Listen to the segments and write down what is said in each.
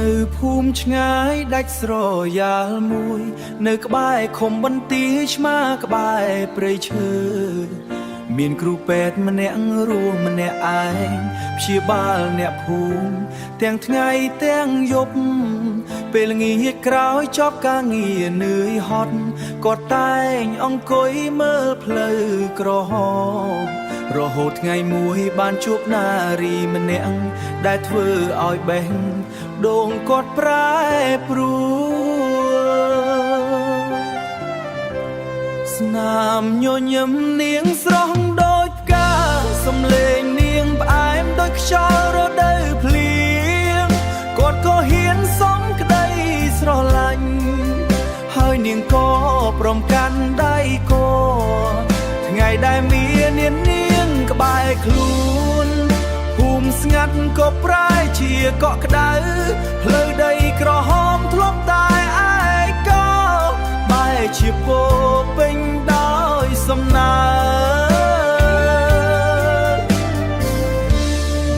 នៅភូមិឆ្ងាយដាច់ស្រយាលមួយនៅក្បែរឃុំបន្ទាយឆ្មាក្បែរព្រៃឈើមានគ្រូពេទ្យម្នាក់រស់ម្នាក់ឯងព្យាបាលអ្នកភូមិទាំងថ្ងៃទាំងយប់ពេលល្ងាចក្រោយចប់ការងារនឿយហត់គាត់តែងអង្គុយមើលផ្លូវក្រហមរហូតថ្ងៃមួយបានជួបនារីម្នាក់ដែលធ្វើឲ្យបេះដូងគាត់ប្រែប្រួលស្នាមញញឹមនាងស្រស់ដូចផ្កាសំឡេងនាងផ្អែមដូចខ្យល់រដូវភ្លៀងគាត់ក៏ហ៊ានសុំក្តីស្រឡាញ់ហើយនាងក៏ព្រមកាន់ដៃគោថ្ងៃដែលមាននាងក្បែរខ្លួនភូមិស្ងាត់ក៏ប្រែជាកក់ក្ដៅផ្លូវដីក្រហមធ្លាប់តែឯកោបែរជាពោពេញដោយសំណើ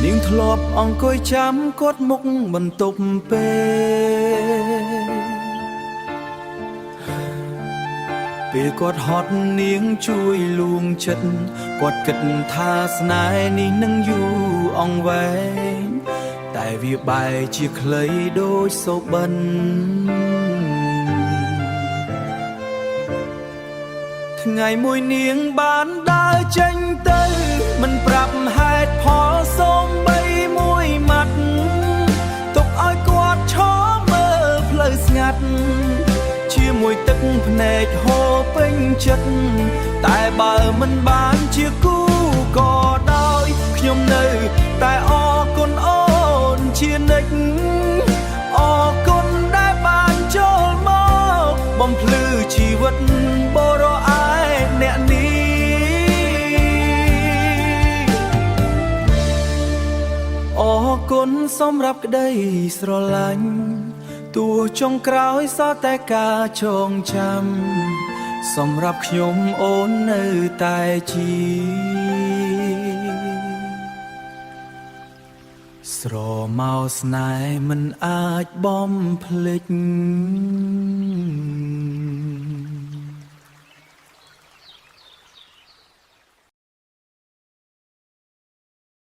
នាងធ្លាប់អង្គុយចាំគាត់មុខបន្ទប់ពេលគាត់ហត់នាងជួយលួងចិត្តគាត់គិតថាស្នេហ៍នេះនឹងយូរអង្វែងតែវាបែរជាខ្លីដូចសូបិនថ្ងៃមួយនាងបានដើរចេញទៅមិនប្រាប់ហេតុផលសូម្បីមួយម៉ាត់ទុកឲ្យគាត់ឈរមើលផ្លូវស្ងាត់ជាមួយទឹកភ្នែកហូរពេញចិត្តតែបើមិនបានជាគូក៏ដោយខ្ញុំនៅតែអរគុណអូនជានិច្ចអរគុណដែលបានចូលមកបំភ្លឺជីវិតបរោឯអ្នកនេះអរគុណសម្រាប់ក្តីស្រឡាញ់ទោះចុងក្រោយសតតែការចងចាំសម្រាប់ខ្ញុំអូននៅតែជាស្រមោលស្នេហ៍មិនអាចបំភ្លេច